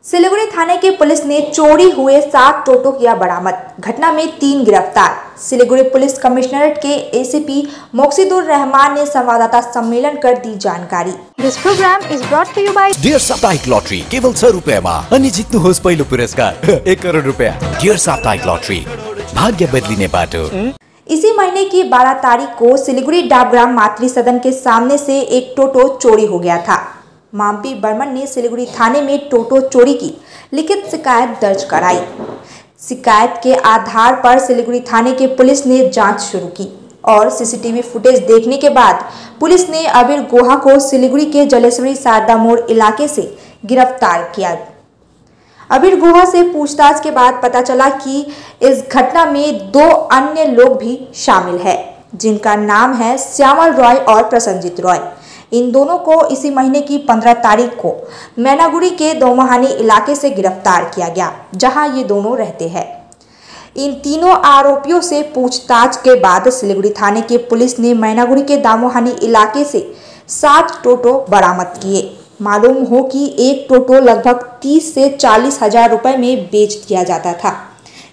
सिलीगुड़ी थाने की पुलिस ने चोरी हुए 7 टोटो किया बरामद। घटना में 3 गिरफ्तार। सिलीगुड़ी पुलिस कमिश्नरेट के एसीपी मोक्सिदुर रहमान ने संवाददाता सम्मेलन कर दी जानकारी। This program is brought to you by Dear साप्ताहिक लॉटरी केवल 100 रुपैयाँमा अनि जित्नुहोस् पहिलो पुरस्कार 1 करोड रुपैयाँ। डियर साप्ताहिक लॉटरी, भाग्य बदलिने बाटो। इसी महीने की 12 तारीख को सिलीगुड़ी डाबग्राम मातृ सदन के सामने से एक टोटो चोरी हो गया था। माम्पी बर्मन ने सिलीगुड़ी थाने में टोटो चोरी की लिखित शिकायत दर्ज कराई। शिकायत के आधार पर सिलीगुड़ी थाने की पुलिस ने जांच शुरू की और सीसीटीवी फुटेज देखने के बाद पुलिस ने अबीर गुहा को सिलीगुड़ी के जलेश्वरी शारदा मोड़ इलाके से गिरफ्तार किया। अबीर गुहा से पूछताछ के बाद पता चला कि इस घटना में 2 अन्य लोग भी शामिल हैं, जिनका नाम है श्यामल रॉय और प्रसन्नजीत रॉय। इन दोनों को इसी महीने की 15 तारीख को मैनागुड़ी के दोमहानी इलाके से गिरफ्तार किया गया, जहां ये दोनों रहते हैं। इन तीनों आरोपियों से पूछताछ के बाद सिलीगुड़ी थाने की पुलिस ने मैनागुड़ी के दामोहानी इलाके से 7 टोटो बरामद किए। मालूम हो कि एक टोटो लगभग 30 से 40 हजार रुपए में बेच दिया जाता था।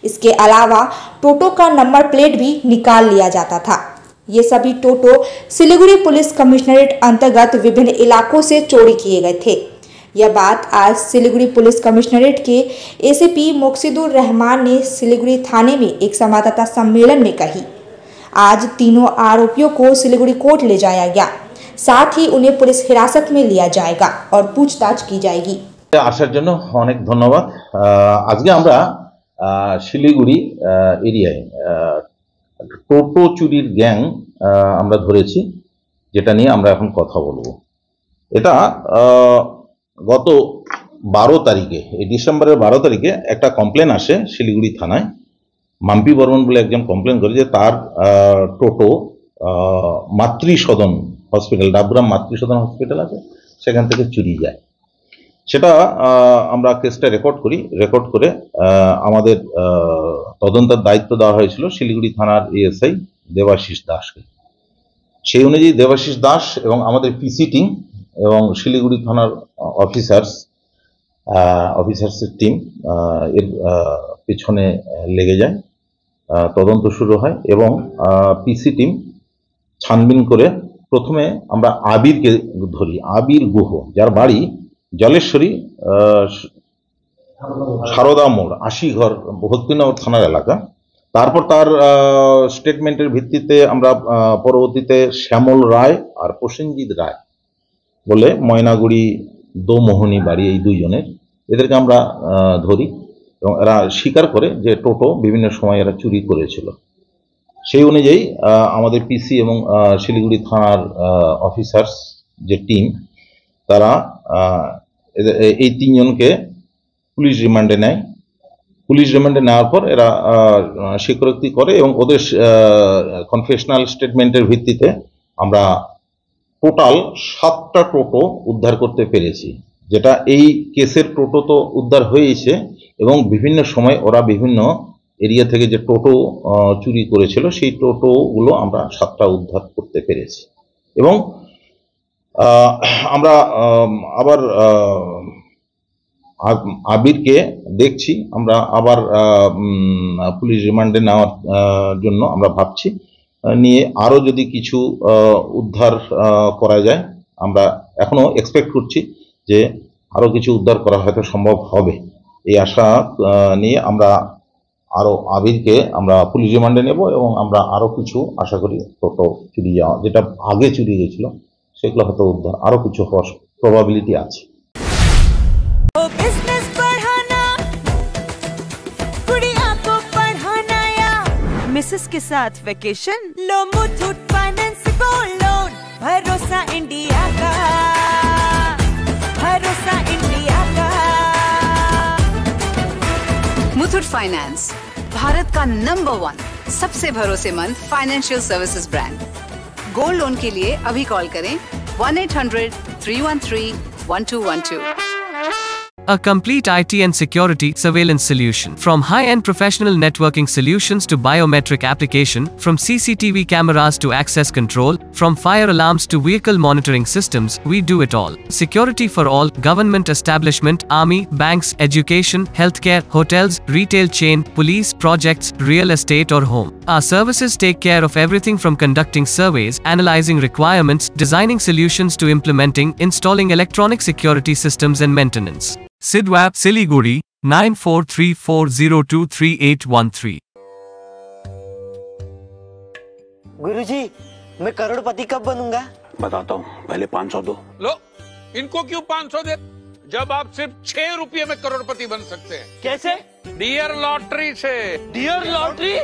इसके अलावा टोटो का नंबर प्लेट भी निकाल लिया जाता था। ये सभी टोटो सिलीगुड़ी पुलिस कमिश्नरेट अंतर्गत विभिन्न इलाकों से चोरी किए गए थे। यह बात आज सिलीगुड़ी पुलिस कमिश्नरेट के एसीपी मोक्सिदुर रहमान ने सिलीगुड़ी थाने में एक संवाददाता सम्मेलन में कही। आज तीनों आरोपियों को सिलीगुड़ी कोर्ट ले जाया गया, साथ ही उन्हें पुलिस हिरासत में लिया जाएगा और पूछताछ की जाएगी। आसार जন্য অনেক ধন্যবাদ। আজকে আমরা শিলিগুড়ি এরিয়ায় টোটো চুরির গ্যাং আমরা ধরেছি, যেটা নিয়ে আমরা এখন কথা বলবো। এটা গত 12 তারিখে, এই ডিসেম্বরের 12 তারিখে একটা কমপ্লেন আসে শিলিগুড়ি থানায়। মাম্পি বর্মন বলে একজন কমপ্লেন করে যে তার টোটো মাতৃসদন হসপিটাল, ডাবগ্রাম মাতৃসদন হসপিটাল আছে, সেখান থেকে চুরি যায়। সেটা আমরা কেসটা রেকর্ড করি। রেকর্ড করে আমাদের তদন্তের দায়িত্ব দেওয়া হয়েছিল শিলিগুড়ি থানার এএসআই দেবাশিস দাসকে। সেই অনুযায়ী দেবাশিস দাস এবং আমাদের পিসি টিম এবং শিলিগুড়ি থানার অফিসার্সের টিম এর পেছনে লেগে যায়। তদন্ত শুরু হয় এবং পিসি টিম ছানবিন করে প্রথমে আমরা আবিরকে ধরি। আবির গুহ, যার বাড়ি জলেশ্বরী সারদা মোড় 80 ঘর ভক্তিনগর থানার এলাকা। তারপর তার স্টেটমেন্টের ভিত্তিতে আমরা পরবর্তীতে শ্যামল রায় আর প্রসেনজিৎ রায় বলে ময়নাগুড়ি দোমোহনী বাড়ি, এই দুইজনের, এদেরকে আমরা ধরি এবং এরা স্বীকার করে যে টোটো বিভিন্ন সময় এরা চুরি করেছিল। সেই অনুযায়ী আমাদের পিসি এবং শিলিগুড়ি থানার অফিসার্স যে টিম, তারা এই 3 জনকে পুলিশ রিমান্ডে নেয়। পুলিশ রিমান্ডে নেওয়ার পর এরা স্বীকারোক্তি করে এবং ওদের কনফেশনাল স্টেটমেন্টের ভিত্তিতে আমরা টোটাল 7টা টোটো উদ্ধার করতে পেরেছি। যেটা এই কেসের টোটো তো উদ্ধার হয়েছে এবং বিভিন্ন সময় ওরা বিভিন্ন এরিয়া থেকে যে টোটো চুরি করেছিল সেই টোটোগুলো আমরা 7টা উদ্ধার করতে পেরেছি। এবং আমরা আবার আবিরকে দেখছি, আমরা আবার পুলিশ রিমান্ডে নেওয়ার জন্য আমরা ভাবছি, নিয়ে আরও যদি কিছু উদ্ধার করা যায়, আমরা এখনো এক্সপেক্ট করছি যে আরও কিছু উদ্ধার করা হয়তো সম্ভব হবে। এই আশা নিয়ে আমরা আরও আবিরকে আমরা পুলিশ রিমান্ডে নেব এবং আমরা আরও কিছু আশা করি টোটো চুরি যাওয়া, যেটা আগে চুরি গেছিল, সেগুলো হয়তো উদ্ধার আরও কিছু হওয়ার প্রবাবিলিটি আছে। मिसेस के साथ वेकेशन लो मुथूट फाइनेंस गोल्ड लोन, भरोसा इंडिया का, भरोसा इंडिया का। मुथूट फाइनेंस भारत का नंबर 1 सबसे भरोसेमंद financial services brand. Gold loan के लिए अभी कॉल करें 1800-313-1212। a complete IT and security surveillance solution. From high-end professional networking solutions to biometric application, from CCTV cameras to access control, from fire alarms to vehicle monitoring systems, we do it all. Security for all, government establishment, army, banks, education, healthcare, hotels, retail chain, police, projects, real estate or home. Our services take care of everything from conducting surveys, analyzing requirements, designing solutions to implementing, installing electronic security systems and maintenance. Sidwap, Siliguri, 9434023813. गुरुजी, मैं करोड़पति कब बनूंगा? बताता हूँ, पहले 500 दो। लो, इनको क्यों 500 दे? जब आप सिर्फ 6 रुपये में करोड़पति बन सकते हैं। कैसे? डियर लॉटरी से। Dear lottery?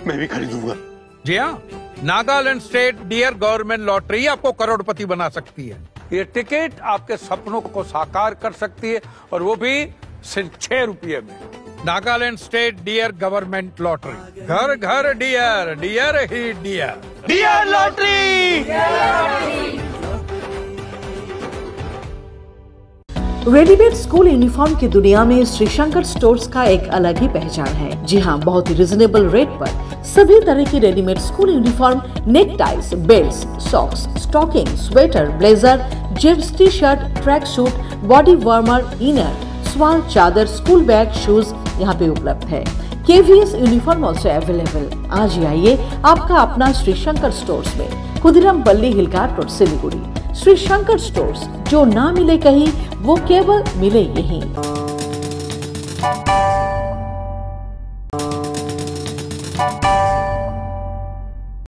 मैं भी खरीदूंगा। जी हाँ, Nagaland state dear government lottery आपको करोड़पति बना सकती है। ये टिकट आपके सपनों को साकार कर सकती है और वो भी सिर्फ 6 रुपये में। Nagaland state dear government lottery, घर घर डियर, डियर ही dear. Dear lottery. Readymade school uniform की दुनिया में श्री शंकर स्टोर्स का एक अलग ही पहचान है। जी हाँ, बहुत ही रिजनेबल रेट पर सभी तरह की readymade school uniform, neck ties, belts, socks, stocking, sweater, blazer, gents T shirt, track suit, body warmer, inner, shawl, चादर, स्कूल बैग, शूज यहाँ पे उपलब्ध है। KVS uniform also available. आज ही आइए आपका अपना श्री शंकर स्टोर्स में, खुदिराम पल्ली हिलघाट रोड, सिलीगुड़ी। श्री शंकर स्टोर्स, जो ना मिले कहीं वो केवल मिले यहीं।